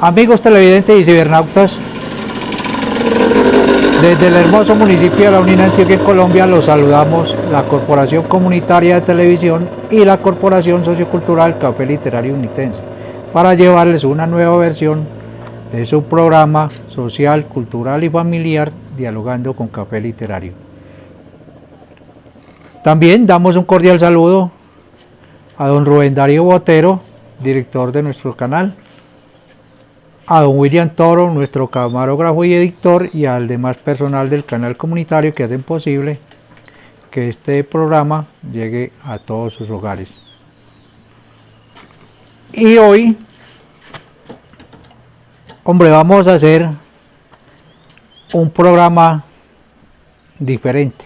Amigos televidentes y cibernautas, desde el hermoso municipio de La Unión, Antioquia, en Colombia, los saludamos la Corporación Comunitaria de Televisión y la Corporación Sociocultural Café Literario Unitense para llevarles una nueva versión de su programa social, cultural y familiar Dialogando con Café Literario. También damos un cordial saludo a don Rubén Darío Botero, director de nuestro canal, a don William Toro, nuestro camarógrafo y editor, y al demás personal del canal comunitario que hacen posible que este programa llegue a todos sus hogares. Y hoy, hombre, vamos a hacer un programa diferente.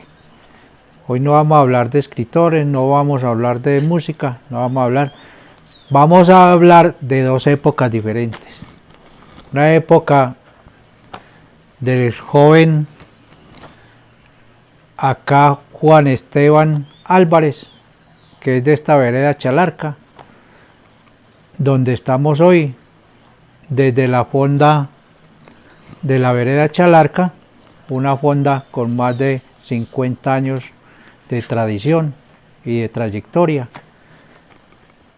Hoy no vamos a hablar de escritores, no vamos a hablar de música, vamos a hablar de dos épocas diferentes. Una época del joven acá Juan Esteban Álvarez, que es de esta vereda Chalarca, donde estamos hoy, desde la fonda de la vereda Chalarca, una fonda con más de 50 años de tradición y de trayectoria.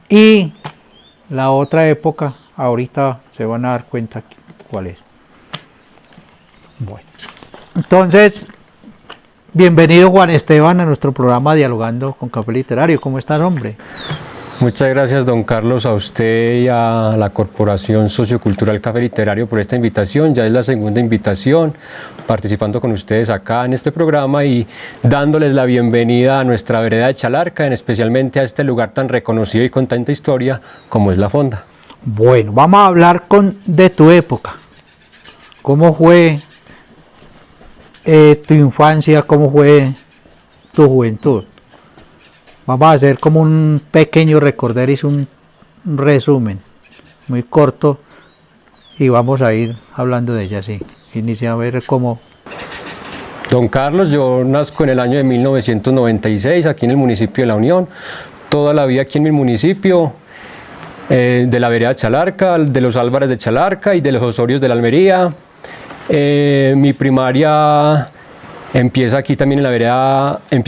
Y la otra época, ahorita se van a dar cuenta cuál es. Bueno, entonces, bienvenido Juan Esteban a nuestro programa Dialogando con Café Literario. ¿Cómo estás, hombre? Muchas gracias, don Carlos, a usted y a la Corporación Sociocultural Café Literario por esta invitación. Ya es la segunda invitación, participando con ustedes acá en este programa y dándoles la bienvenida a nuestra vereda de Chalarca, especialmente a este lugar tan reconocido y con tanta historia como es la fonda. Bueno, vamos a hablar de tu época. ¿Cómo fue tu infancia? ¿Cómo fue tu juventud? Vamos a hacer como un pequeño recorderis, un resumen muy corto y vamos a ir hablando de ella así. Inicia a ver cómo. Don Carlos, yo nazco en el año de 1996 aquí en el municipio de La Unión. Toda la vida aquí en mi municipio, de la vereda Chalarca, de los Álvarez de Chalarca y de los Osorios de la Almería. Mi primaria empieza aquí también en la vereda, en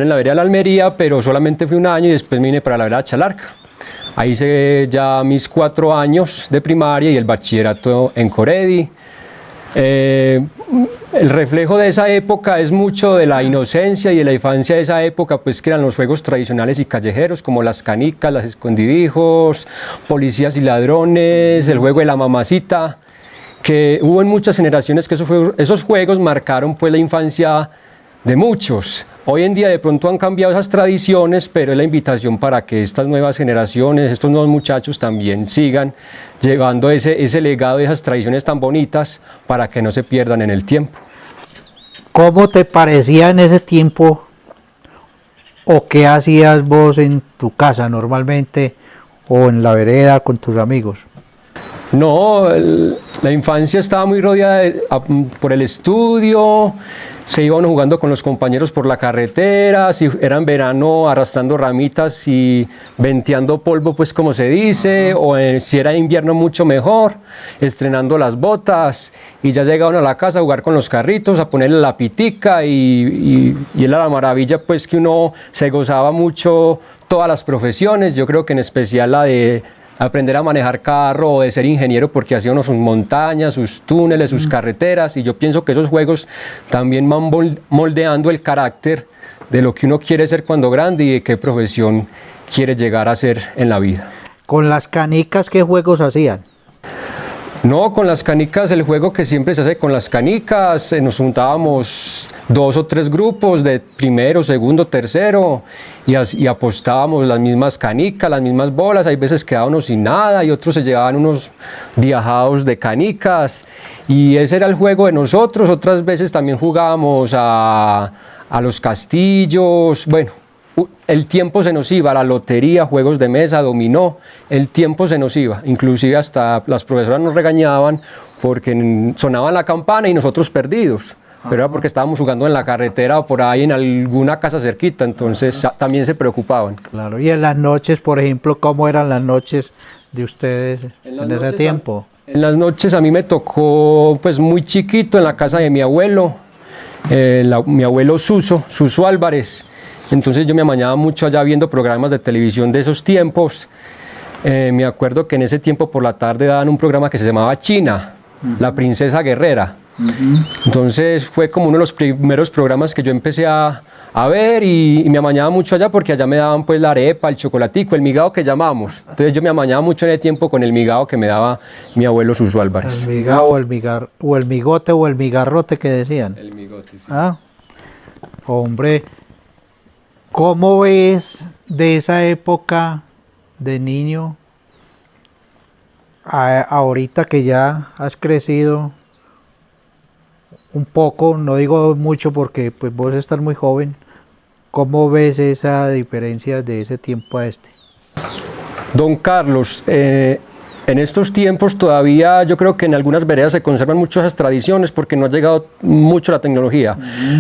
la vereda de la Almería, pero solamente fui un año y después me vine para la vereda Chalarca. Ahí hice ya mis 4 años de primaria y el bachillerato en Coredi. El reflejo de esa época es mucho de la inocencia y de la infancia de esa época, pues que eran los juegos tradicionales y callejeros como las canicas, las escondidijos, policías y ladrones, el juego de la mamacita, que hubo en muchas generaciones que esos juegos marcaron pues la infancia de muchos. Hoy en día de pronto han cambiado esas tradiciones, pero es la invitación para que estas nuevas generaciones, estos nuevos muchachos también sigan llevando ese legado de esas tradiciones tan bonitas para que no se pierdan en el tiempo. ¿Cómo te parecía en ese tiempo o qué hacías vos en tu casa normalmente o en la vereda con tus amigos? No, la infancia estaba muy rodeada por el estudio, se iban jugando con los compañeros por la carretera, si era en verano arrastrando ramitas y venteando polvo, pues como se dice, o si era invierno mucho mejor, estrenando las botas y ya llegaban a la casa a jugar con los carritos, a ponerle la pitica y era la maravilla pues que uno se gozaba mucho todas las profesiones, yo creo que en especial la de aprender a manejar carro o de ser ingeniero porque hacía uno sus montañas, sus túneles, sus carreteras y yo pienso que esos juegos también van moldeando el carácter de lo que uno quiere ser cuando grande y de qué profesión quiere llegar a ser en la vida. ¿Con las canicas qué juegos hacían? No, con las canicas, el juego que siempre se hace con las canicas, nos juntábamos 2 o 3 grupos de primero, segundo, tercero y apostábamos las mismas canicas, las mismas bolas, hay veces quedábamos sin nada y otros se llevaban unos viajados de canicas y ese era el juego de nosotros, otras veces también jugábamos a los castillos, bueno. El tiempo se nos iba, la lotería, juegos de mesa, dominó, el tiempo se nos iba, inclusive hasta las profesoras nos regañaban porque sonaban la campana y nosotros perdidos, pero era porque estábamos jugando en la carretera o por ahí en alguna casa cerquita, entonces también se preocupaban. Claro, y en las noches, por ejemplo, ¿cómo eran las noches de ustedes en ese tiempo? En las noches a mí me tocó pues muy chiquito en la casa de mi abuelo, mi abuelo Suso Álvarez. Entonces yo me amañaba mucho allá viendo programas de televisión de esos tiempos. Me acuerdo que en ese tiempo por la tarde daban un programa que se llamaba China, la princesa guerrera. Entonces fue como uno de los primeros programas que yo empecé a ver y me amañaba mucho allá porque allá me daban pues la arepa, el chocolatico, el migao que llamamos. Entonces yo me amañaba mucho en el tiempo con el migao que me daba mi abuelo Suso Álvarez. El migao o el migote o el migarrote que decían. El migote, sí. Ah, hombre, ¿cómo ves de esa época de niño ahorita que ya has crecido un poco, no digo mucho porque pues vos estás muy joven? ¿Cómo ves esa diferencia de ese tiempo a este? Don Carlos, en estos tiempos todavía yo creo que en algunas veredas se conservan muchas esas tradiciones porque no ha llegado mucho la tecnología,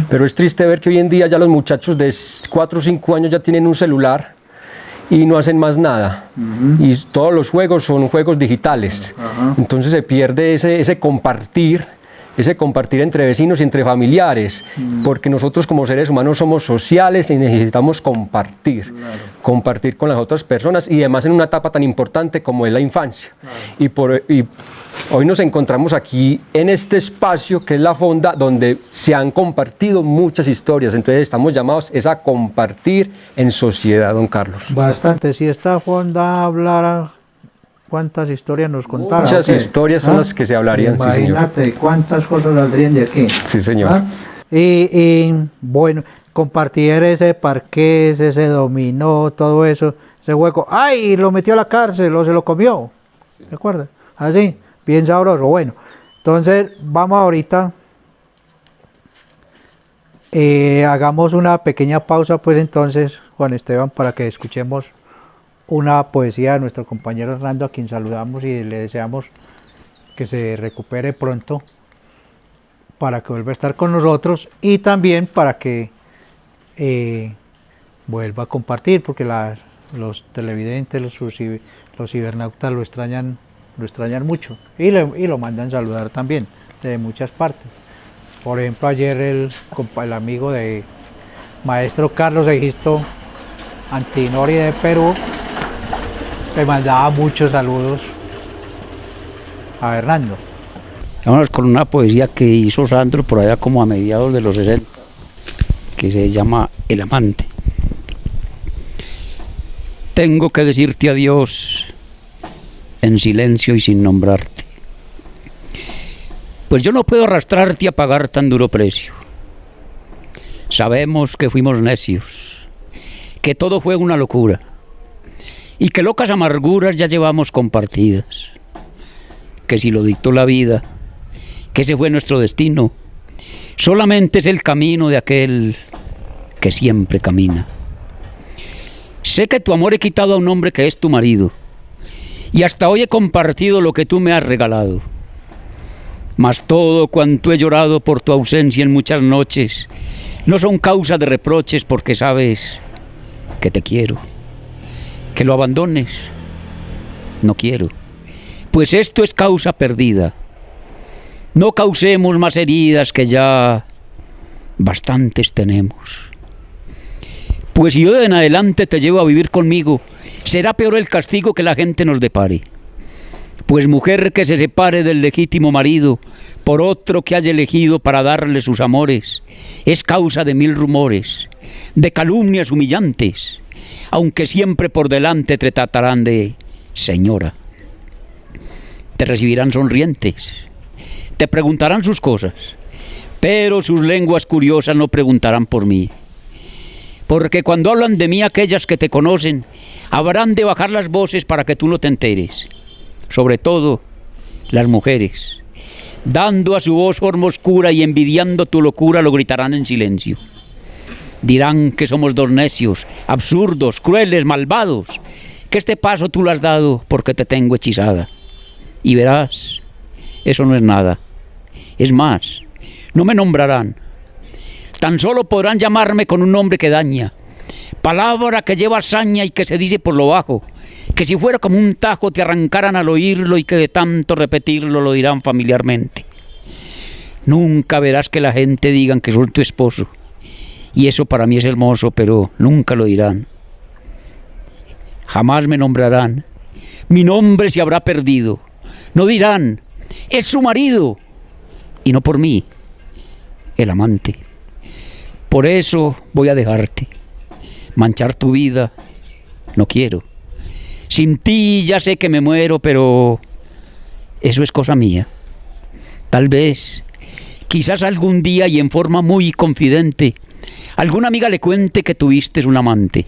pero es triste ver que hoy en día ya los muchachos de 4 o 5 años ya tienen un celular y no hacen más nada, y todos los juegos son juegos digitales, entonces se pierde ese compartir entre vecinos y entre familiares, porque nosotros como seres humanos somos sociales y necesitamos compartir con las otras personas y además en una etapa tan importante como es la infancia. Y hoy nos encontramos aquí en este espacio que es la fonda donde se han compartido muchas historias, entonces estamos llamados a compartir en sociedad, don Carlos. Bastante, si esta fonda hablara, ¿cuántas historias nos contara? Muchas historias son las que se hablarían, sí, señor. Imagínate cuántas cosas saldrían de aquí. Sí, señor. Y bueno, compartir ese parqués, ese dominó, todo eso, ese juego. ¡Ay! Lo metió a la cárcel o se lo comió. ¿Se acuerda? Así, bien sabroso. Bueno, entonces vamos ahorita. Hagamos una pequeña pausa, pues entonces, Juan Esteban, para que escuchemos una poesía de nuestro compañero Hernando, a quien saludamos y le deseamos que se recupere pronto para que vuelva a estar con nosotros y también para que vuelva a compartir, porque los televidentes, los cibernautas lo extrañan mucho y lo mandan saludar también de muchas partes. Por ejemplo, ayer el amigo de maestro Carlos Egisto Antinori de Perú le mandaba muchos saludos a Hernando. Vámonos con una poesía que hizo Sandro por allá como a mediados de los 60, que se llama El amante. Tengo que decirte adiós en silencio y sin nombrarte, pues yo no puedo arrastrarte a pagar tan duro precio. Sabemos que fuimos necios, que todo fue una locura, y que locas amarguras ya llevamos compartidas, que si lo dictó la vida, que ese fue nuestro destino, solamente es el camino de aquel que siempre camina. Sé que tu amor he quitado a un hombre que es tu marido, y hasta hoy he compartido lo que tú me has regalado, mas todo cuanto he llorado por tu ausencia en muchas noches no son causa de reproches, porque sabes que te quiero. Que lo abandones, no quiero, pues esto es causa perdida. No causemos más heridas que ya bastantes tenemos. Pues si yo de en adelante te llevo a vivir conmigo, será peor el castigo que la gente nos depare. Pues mujer que se separe del legítimo marido por otro que haya elegido para darle sus amores, es causa de 1000 rumores, de calumnias humillantes, aunque siempre por delante te tratarán de señora. Te recibirán sonrientes, te preguntarán sus cosas, pero sus lenguas curiosas no preguntarán por mí. Porque cuando hablan de mí aquellas que te conocen, habrán de bajar las voces para que tú no te enteres. Sobre todo las mujeres, dando a su voz forma oscura y envidiando tu locura, lo gritarán en silencio. Dirán que somos dos necios, absurdos, crueles, malvados, que este paso tú lo has dado porque te tengo hechizada. Y verás, eso no es nada. Es más, no me nombrarán. Tan solo podrán llamarme con un nombre que daña, Palabra que lleva hazaña y que se dice por lo bajo, que si fuera como un tajo te arrancaran al oírlo y que de tanto repetirlo lo dirán familiarmente. Nunca verás que la gente digan que soy tu esposo, y eso para mí es hermoso, pero nunca lo dirán. Jamás me nombrarán, mi nombre se habrá perdido. No dirán, es su marido, y no por mí, el amante. Por eso voy a dejarte. Manchar tu vida, no quiero. Sin ti ya sé que me muero, pero eso es cosa mía. Tal vez, quizás algún día y en forma muy confidente, alguna amiga le cuente que tuviste un amante.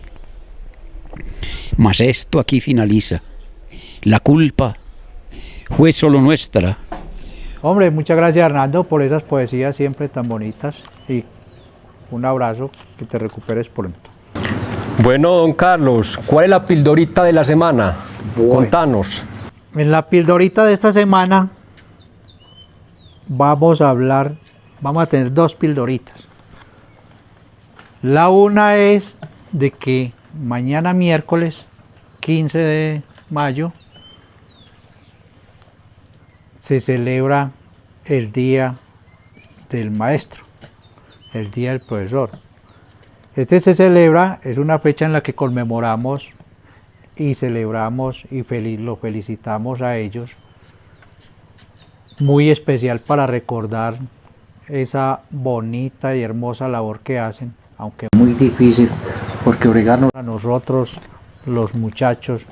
Mas esto aquí finaliza. La culpa fue solo nuestra. Hombre, muchas gracias Hernando por esas poesías siempre tan bonitas y un abrazo, que te recuperes pronto. Bueno, don Carlos, ¿cuál es la pildorita de la semana? Bueno. Contanos. En la pildorita de esta semana vamos a tener dos pildoritas. La una es de que mañana miércoles 15 de mayo se celebra el Día del Maestro, el Día del Profesor. Este se celebra, es una fecha en la que conmemoramos y celebramos y lo felicitamos a ellos. Muy especial para recordar esa bonita y hermosa labor que hacen, aunque muy difícil, porque bregarnos a nosotros, los muchachos,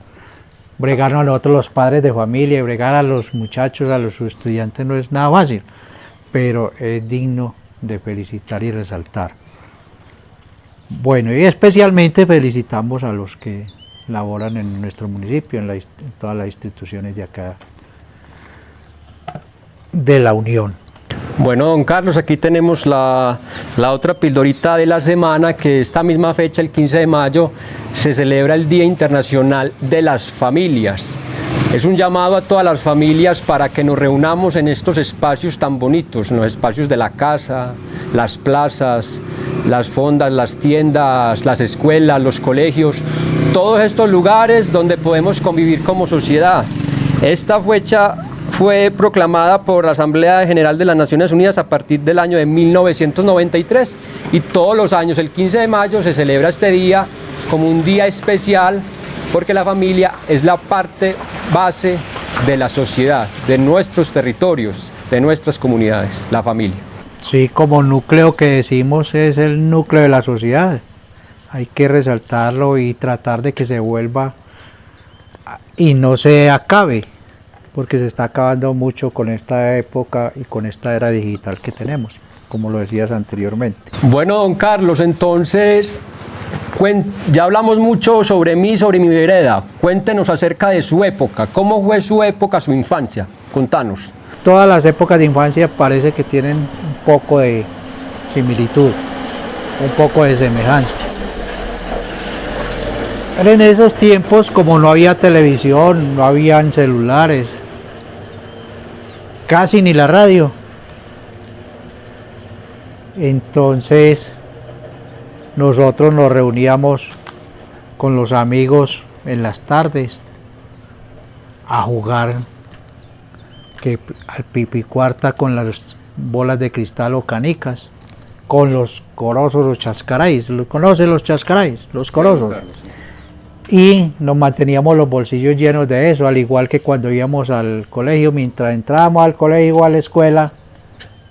bregarnos a nosotros los padres de familia y bregar a los muchachos, a los estudiantes no es nada fácil, pero es digno de felicitar y resaltar. Bueno, y especialmente felicitamos a los que laboran en nuestro municipio, en todas las instituciones de acá de la Unión. Bueno, don Carlos, aquí tenemos la otra pildorita de la semana, que esta misma fecha, el 15 de mayo, se celebra el Día Internacional de las Familias. Es un llamado a todas las familias para que nos reunamos en estos espacios tan bonitos, en los espacios de la casa, las plazas, las fondas, las tiendas, las escuelas, los colegios, todos estos lugares donde podemos convivir como sociedad. Esta fecha fue proclamada por la Asamblea General de las Naciones Unidas a partir del año de 1993 y todos los años, el 15 de mayo, se celebra este día como un día especial porque la familia es la parte base de la sociedad, de nuestros territorios, de nuestras comunidades, la familia. Sí, como núcleo que decimos es el núcleo de la sociedad. Hay que resaltarlo y tratar de que se vuelva y no se acabe, porque se está acabando mucho con esta época y con esta era digital que tenemos, como lo decías anteriormente. Bueno, don Carlos, entonces ya hablamos mucho sobre mí, sobre mi vereda. Cuéntenos acerca de su época. ¿Cómo fue su época, su infancia? Contanos. Todas las épocas de infancia parece que tienen un poco de similitud, un poco de semejanza. Pero en esos tiempos, como no había televisión, no habían celulares, casi ni la radio, entonces nosotros nos reuníamos con los amigos en las tardes a jugar al pipicuarta con las bolas de cristal o canicas, con los corozos o chascaráis. ¿Conocen los chascaráis? Los corozos. Y nos manteníamos los bolsillos llenos de eso, al igual que cuando íbamos al colegio. Mientras entrábamos al colegio o a la escuela,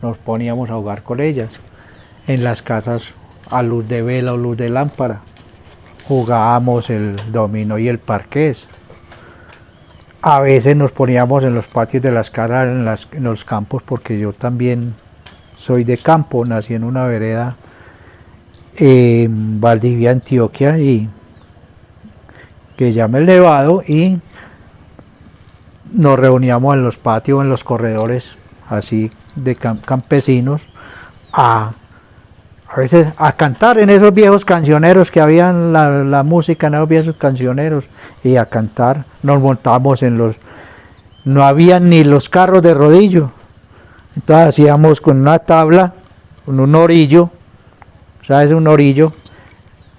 nos poníamos a jugar con ellas. En las casas a luz de vela o luz de lámpara jugábamos el dominó y el parqués. A veces nos poníamos en los patios de las casas, en los campos, porque yo también soy de campo, nací en una vereda en Valdivia, Antioquia, y que llama El Nevado, y nos reuníamos en los patios, en los corredores, así de campesinos, a veces a cantar en esos viejos cancioneros que habían, la música en esos viejos cancioneros, y a cantar. Nos montábamos no habían ni los carros de rodillo, entonces hacíamos con una tabla, con un orillo, ¿sabes? Un orillo,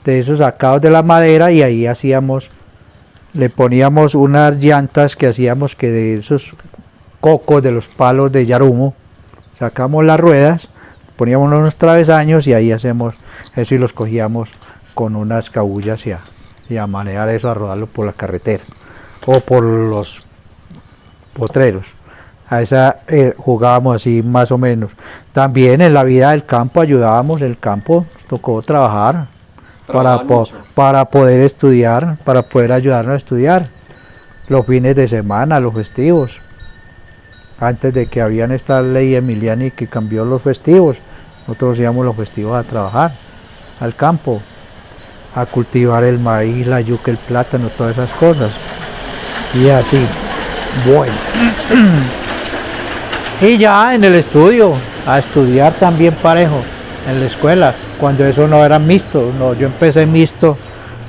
de esos sacados de la madera, y ahí le poníamos unas llantas que hacíamos que de esos cocos, de los palos de yarumo, sacamos las ruedas, poníamos unos travesaños y ahí hacemos eso y los cogíamos con unas cabullas y a manejar eso, a rodarlo por la carretera o por los potreros. A esa jugábamos así más o menos. También en la vida del campo ayudábamos, el campo nos tocó trabajar para poder estudiar, para poder ayudarnos a estudiar los fines de semana, los festivos. Antes de que habían esta ley Emiliani que cambió los festivos, nosotros íbamos los festivos a trabajar al campo, a cultivar el maíz, la yuca, el plátano, todas esas cosas. Y así, bueno. Y ya en el estudio, a estudiar también parejo, en la escuela, cuando eso no era mixto, no, yo empecé mixto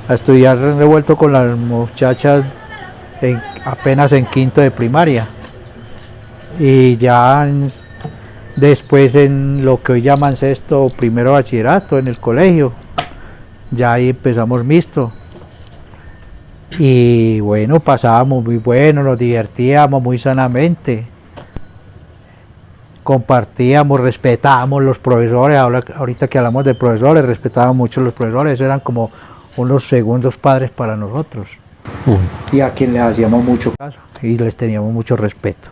a estudiar revuelto con las muchachas apenas en quinto de primaria. Y ya después en lo que hoy llaman sexto o primero bachillerato en el colegio, ya ahí empezamos mixto. Y bueno, pasábamos muy bueno, nos divertíamos muy sanamente, compartíamos, respetábamos los profesores. Ahorita que hablamos de profesores, respetábamos mucho los profesores, eran como unos segundos padres para nosotros, y a quien les hacíamos mucho caso y les teníamos mucho respeto.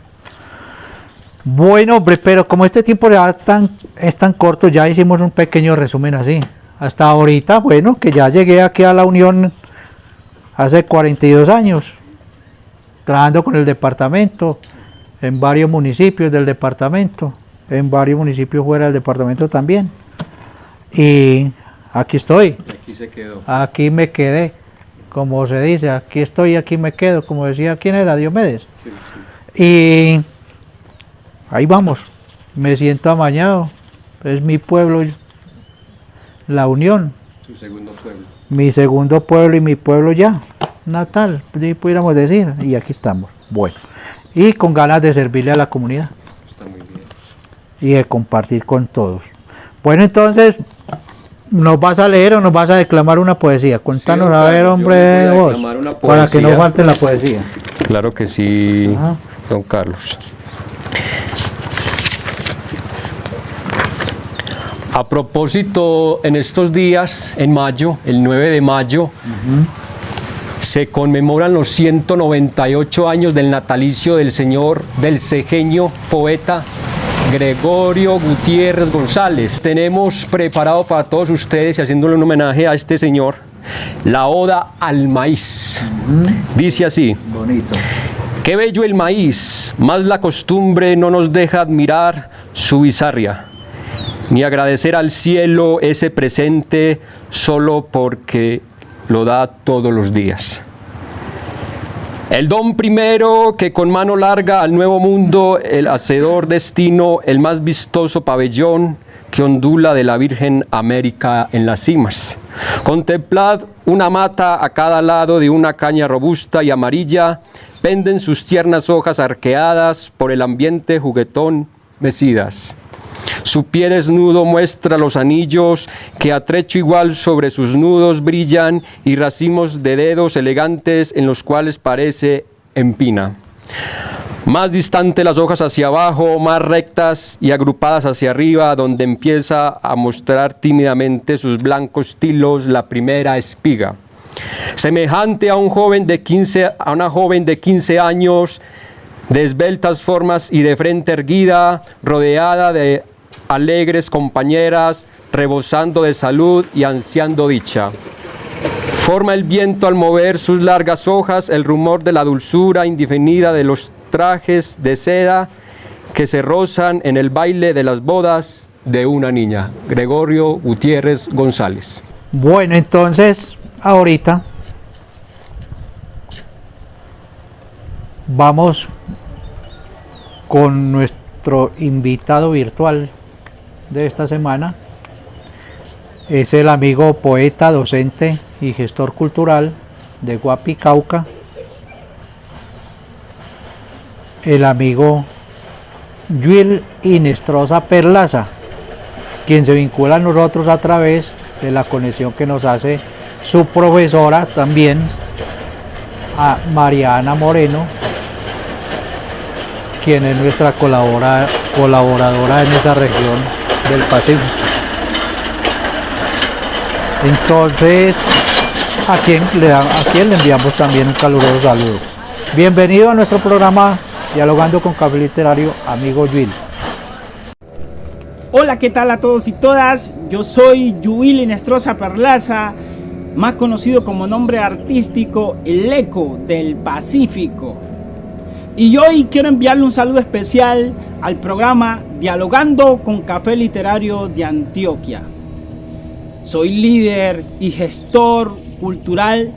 Bueno, hombre, pero como este tiempo ya es tan corto, ya hicimos un pequeño resumen así. Hasta ahorita, bueno, que ya llegué aquí a la Unión hace 42 años, trabajando con el departamento, en varios municipios del departamento, en varios municipios fuera del departamento también. Y aquí estoy. Aquí se quedó. Aquí me quedé, como se dice, aquí estoy, aquí me quedo, como decía, ¿quién era? Diomedes. Sí. Y ahí vamos, me siento amañado, es mi pueblo, la Unión. Su segundo pueblo. Mi segundo pueblo y mi pueblo ya, natal, si pudiéramos decir, y aquí estamos, bueno, y con ganas de servirle a la comunidad. Está muy bien. Y de compartir con todos. Bueno, entonces, ¿nos vas a leer o nos vas a declamar una poesía? Cuéntanos, Sí, a ver, yo hombre, voy a vos, declamar una para que no poesía. falte la poesía. Claro que sí, Ajá. don Carlos. A propósito, en estos días, en mayo, el 9 de mayo, se conmemoran los 198 años del natalicio del señor, del cejeño poeta Gregorio Gutiérrez González. Tenemos preparado para todos ustedes, y haciéndole un homenaje a este señor, la Oda al Maíz. Dice así: Bonito. qué bello el maíz, más la costumbre no nos deja admirar su bizarria, ni agradecer al cielo ese presente solo porque lo da todos los días. El don primero que con mano larga al nuevo mundo, el hacedor destino, el más vistoso pabellón que ondula de la Virgen América en las cimas. Contemplad una mata a cada lado de una caña robusta y amarilla, penden sus tiernas hojas arqueadas por el ambiente juguetón mecidas. Su pie desnudo muestra los anillos que a trecho igual sobre sus nudos brillan y racimos de dedos elegantes en los cuales parece empina. Más distante las hojas hacia abajo, más rectas y agrupadas hacia arriba, donde empieza a mostrar tímidamente sus blancos tilos la primera espiga. Semejante a una joven de 15 años, de esbeltas formas y de frente erguida, rodeada de alegres compañeras, rebosando de salud y ansiando dicha. Forma el viento al mover sus largas hojas el rumor de la dulzura indefinida de los trajes de seda que se rozan en el baile de las bodas de una niña. Gregorio Gutiérrez González. Bueno, entonces, ahorita vamos con nuestro invitado virtual de esta semana. Es el amigo poeta, docente y gestor cultural de Guapi, Cauca, el amigo Yuil Inestrosa Perlaza, quien se vincula a nosotros a través de la conexión que nos hace su profesora también, a Mariana Moreno, quien es nuestra colaboradora en esa región del Pacífico. Entonces, a quien le enviamos también un caluroso saludo. Bienvenido a nuestro programa Dialogando con Café Literario, amigo Yuil. Hola, ¿qué tal a todos y todas? Yo soy Yuil Inestrosa Perlaza, más conocido como nombre artístico El Eco del Pacífico. Y hoy quiero enviarle un saludo especial al programa Dialogando con Café Literario de Antioquia. Soy líder y gestor cultural,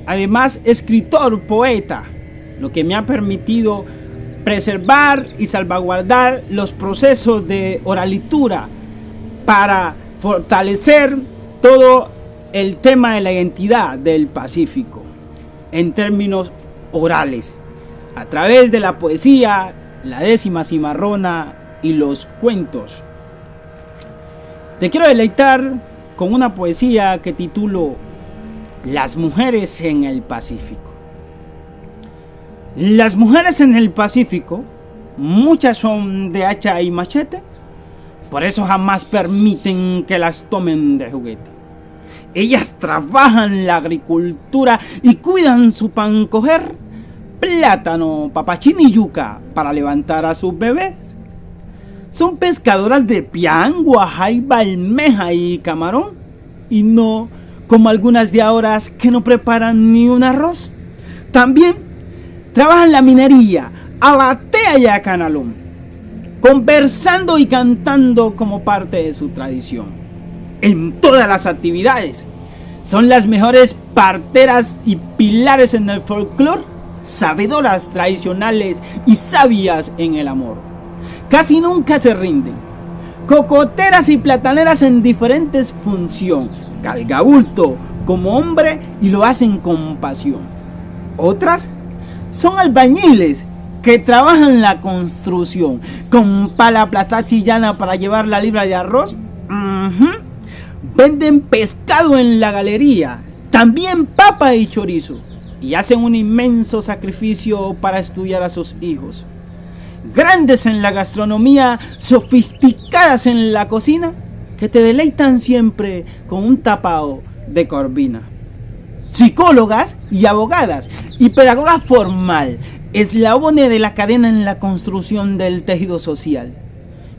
además escritor, poeta, lo que me ha permitido preservar y salvaguardar los procesos de oralitura para fortalecer todo el tema de la identidad del Pacífico en términos orales, a través de la poesía, la décima cimarrona y los cuentos. Te quiero deleitar con una poesía que titulo Las mujeres en el Pacífico. Las mujeres en el Pacífico, muchas son de hacha y machete, por eso jamás permiten que las tomen de juguete. Ellas trabajan la agricultura y cuidan su pan coger, plátano, papachín y yuca para levantar a sus bebés. Son pescadoras de piangua, jaiba, almeja y camarón, y no como algunas de ahora que no preparan ni un arroz. También trabajan la minería, a la tea y a canalón, conversando y cantando como parte de su tradición. En todas las actividades son las mejores parteras y pilares en el folclore, sabedoras tradicionales y sabias en el amor. Casi nunca se rinden, cocoteras y plataneras en diferentes funciones, cargabulto como hombre y lo hacen con pasión. Otras son albañiles que trabajan la construcción, con pala, plata chillana para llevar la libra de arroz. Venden pescado en la galería, también papa y chorizo, y hacen un inmenso sacrificio para estudiar a sus hijos. Grandes en la gastronomía, sofisticadas en la cocina, que te deleitan siempre con un tapao de corvina. Psicólogas y abogadas y pedagoga formal, eslabones de la cadena en la construcción del tejido social.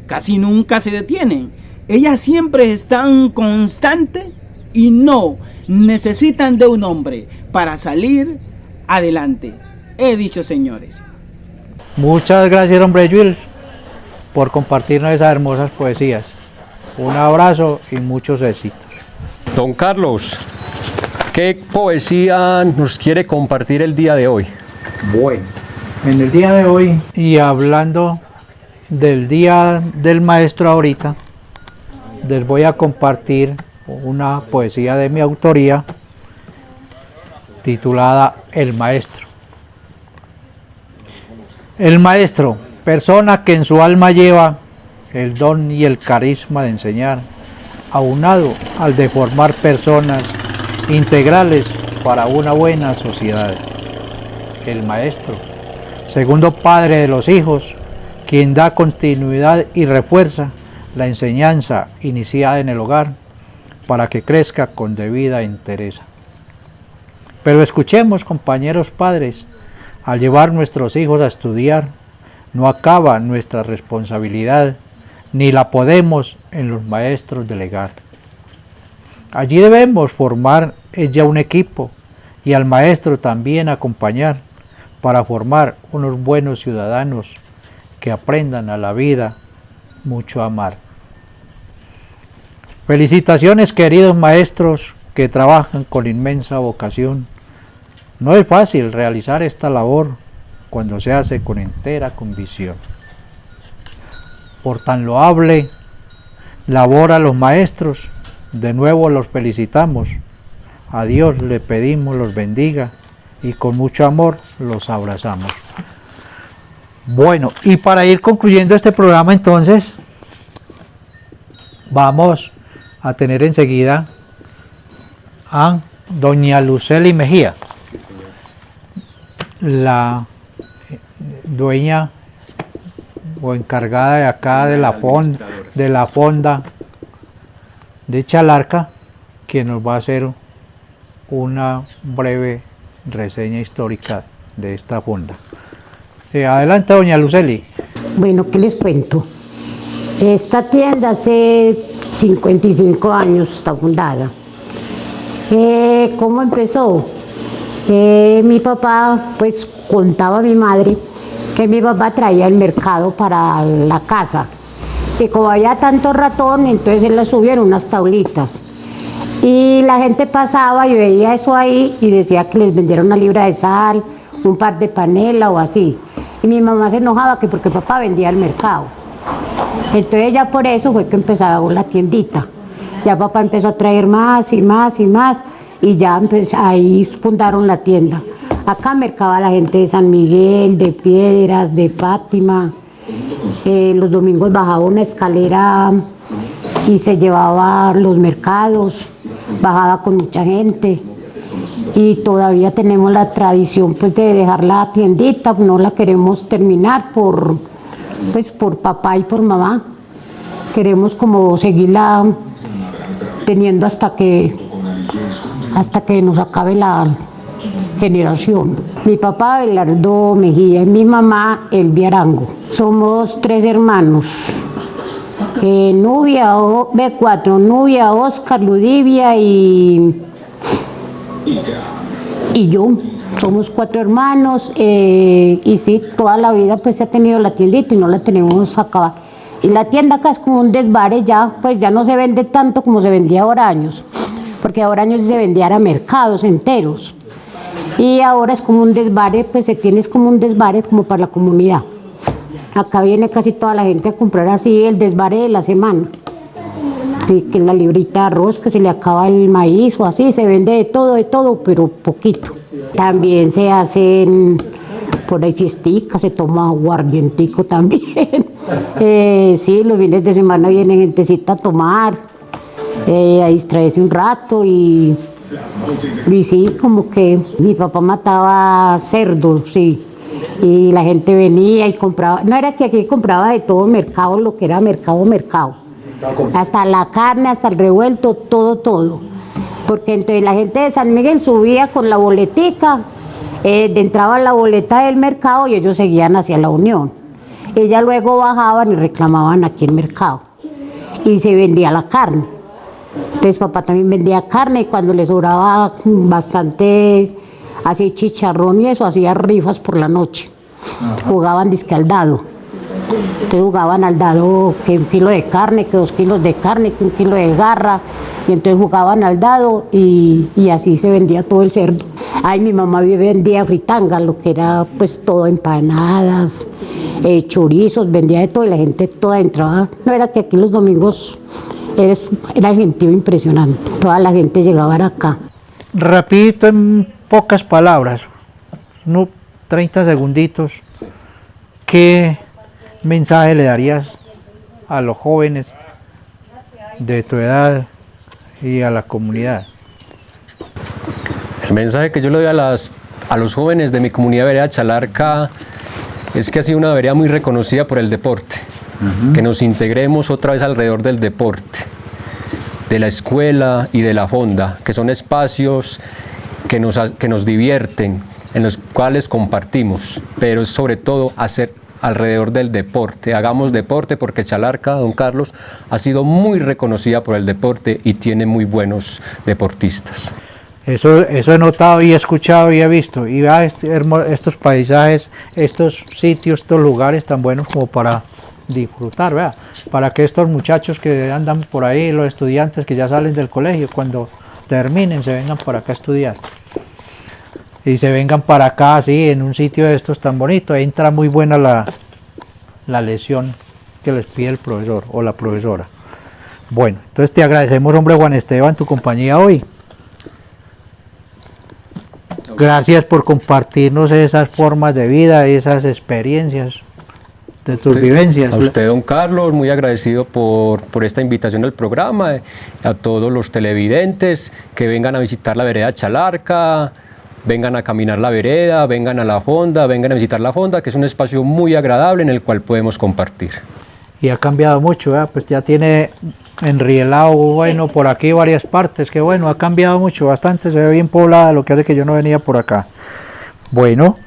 Casi nunca se detienen, ellas siempre están constantes y no necesitan de un hombre para salir adelante. He dicho, señores. Muchas gracias, hombre Yuil, por compartirnos esas hermosas poesías. Un abrazo y muchos éxitos. Don Carlos, ¿qué poesía nos quiere compartir el día de hoy? Bueno, en el día de hoy, y hablando del Día del Maestro ahorita, les voy a compartir una poesía de mi autoría titulada El Maestro. El maestro, persona que en su alma lleva el don y el carisma de enseñar, aunado al de formar personas integrales para una buena sociedad. El maestro, segundo padre de los hijos, quien da continuidad y refuerza la enseñanza iniciada en el hogar para que crezca con debida entereza. Pero escuchemos, compañeros padres, al llevar nuestros hijos a estudiar, no acaba nuestra responsabilidad, ni la podemos en los maestros delegar. Allí debemos formar ya un equipo y al maestro también acompañar para formar unos buenos ciudadanos que aprendan a la vida mucho a amar. Felicitaciones, queridos maestros que trabajan con inmensa vocación. No es fácil realizar esta labor cuando se hace con entera convicción. Por tan loable labor a los maestros, de nuevo los felicitamos. A Dios le pedimos los bendiga y con mucho amor los abrazamos. Bueno, y para ir concluyendo este programa entonces, vamos a tener enseguida a doña Lucely Mejía, la dueña o encargada de acá de la fonda de Chalarca, quien nos va a hacer una breve reseña histórica de esta fonda. Adelante, doña Lucely. Bueno, ¿qué les cuento? Esta tienda hace 55 años está fundada. ¿Cómo empezó? Mi papá, pues contaba a mi madre que mi papá traía el mercado para la casa. Y como había tanto ratón, entonces él le subieron unas tablitas. Y la gente pasaba y veía eso ahí y decía que les vendieron una libra de sal, un par de panela o así. Y mi mamá se enojaba que porque papá vendía el mercado. Entonces ya por eso fue que empezaba la tiendita. Ya papá empezó a traer más y más y más y ya ahí fundaron la tienda. Acá mercaba la gente de San Miguel, de Piedras, de Fátima. Los domingos bajaba una escalera y se llevaba los mercados, bajaba con mucha gente. Y todavía tenemos la tradición pues de dejar la tiendita, no la queremos terminar por papá y por mamá. Queremos como seguirla teniendo hasta que nos acabe la generación. Mi papá Belardo Mejía y mi mamá Elvia Arango. Somos 3 hermanos. Nubia, B4, Nubia, Oscar, Ludivia y yo. Somos 4 hermanos y sí, toda la vida pues se ha tenido la tiendita y no la tenemos acabada. Y la tienda acá es como un desvare ya, pues ya no se vende tanto como se vendía ahora años, porque ahora años se vendía a mercados enteros. Y ahora es como un desvare, pues se tiene es como un desvare como para la comunidad. Acá viene casi toda la gente a comprar así el desvare de la semana. Sí, que la librita de arroz, que se le acaba el maíz o así, se vende de todo, pero poquito. También se hacen por ahí fiesticas, se toma aguardientico también. Sí, los fines de semana viene gentecita a tomar, a distraerse un rato y sí, como que mi papá mataba cerdos, sí. Y la gente venía y compraba, no era que aquí compraba de todo mercado, lo que era mercado. Hasta la carne, hasta el revuelto, todo. Porque entonces la gente de San Miguel subía con la boletica, entraba la boleta del mercado y ellos seguían hacia la Unión. Ellas luego bajaban y reclamaban aquí el mercado. Y se vendía la carne. Entonces papá también vendía carne y cuando le sobraba bastante, así chicharrón y eso, hacía rifas por la noche. Jugaban disque al dado. Entonces jugaban al dado que 1 kilo de carne, que 2 kilos de carne, que 1 kilo de garra. Y entonces jugaban al dado y así se vendía todo el cerdo. Ay, mi mamá vendía fritanga, lo que era pues todo, empanadas, chorizos, vendía de todo y la gente toda entraba. No era que aquí los domingos era el gentío impresionante. Toda la gente llegaba acá. Rapidito, en pocas palabras, 30 segunditos, ¿qué mensaje le darías a los jóvenes de tu edad y a la comunidad? El mensaje que yo le doy a los jóvenes de mi comunidad vereda Chalarca es que ha sido una vereda muy reconocida por el deporte, que nos integremos otra vez alrededor del deporte, de la escuela y de la fonda, que son espacios que nos divierten, en los cuales compartimos, pero sobre todo hacer alrededor del deporte. Hagamos deporte porque Chalarca, don Carlos, ha sido muy reconocida por el deporte y tiene muy buenos deportistas. Eso he notado y he escuchado y he visto. Y vea estos paisajes, estos sitios, estos lugares tan buenos como para disfrutar, vea, para que estos muchachos que andan por ahí, los estudiantes que ya salen del colegio, cuando terminen se vengan para acá a estudiar. Y se vengan para acá así, en un sitio de estos tan bonito, ahí entra muy buena la lección que les pide el profesor o la profesora. Bueno, entonces te agradecemos, hombre Juan Esteban, tu compañía hoy. Gracias por compartirnos esas formas de vida, esas experiencias de tus vivencias. A usted, don Carlos, muy agradecido por esta invitación al programa, a todos los televidentes que vengan a visitar la vereda Chalarca, vengan a caminar la vereda, vengan a la fonda, vengan a visitar la fonda, que es un espacio muy agradable en el cual podemos compartir. Y ha cambiado mucho, ¿verdad? Pues ya tiene enrielado, bueno, por aquí varias partes, que bueno, ha cambiado mucho, bastante, se ve bien poblada, lo que hace que yo no venía por acá. Bueno,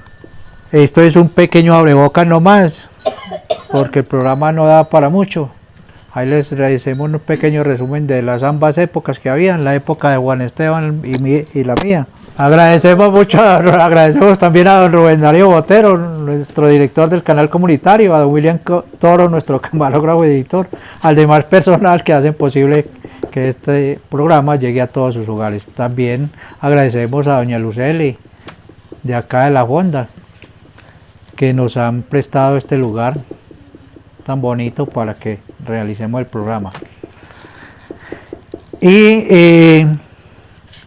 esto es un pequeño abrebocas nomás, porque el programa no da para mucho. Ahí les realicemos un pequeño resumen de las ambas épocas que había, la época de Juan Esteban y la mía. Agradecemos mucho, agradecemos también a don Rubén Darío Botero, nuestro director del canal comunitario, a don William Toro, nuestro camarógrafo y editor, al demás personal que hacen posible que este programa llegue a todos sus hogares. También agradecemos a doña Luceli, de acá de la fonda, que nos han prestado este lugar tan bonito para que realicemos el programa. Y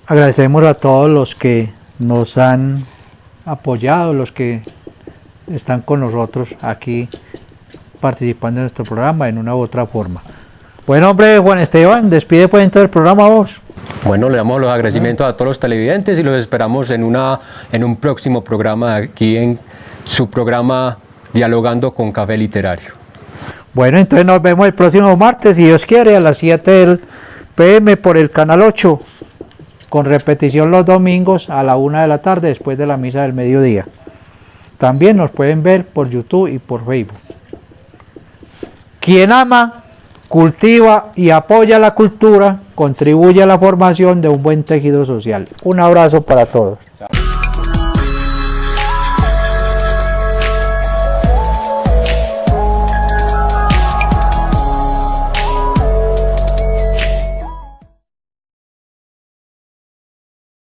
agradecemos a todos los que nos han apoyado, los que están con nosotros aquí participando en nuestro programa en una u otra forma. Bueno, hombre, Juan Esteban, despide pues entonces el programa vos. Bueno, le damos los agradecimientos a todos los televidentes y los esperamos en un próximo programa aquí en su programa Dialogando con Café Literario. Bueno, entonces nos vemos el próximo martes, si Dios quiere, a las 7 p.m. por el Canal 8, con repetición los domingos a la 1 de la tarde después de la misa del mediodía. También nos pueden ver por YouTube y por Facebook. Quien ama, cultiva y apoya la cultura, contribuye a la formación de un buen tejido social. Un abrazo para todos. Chao.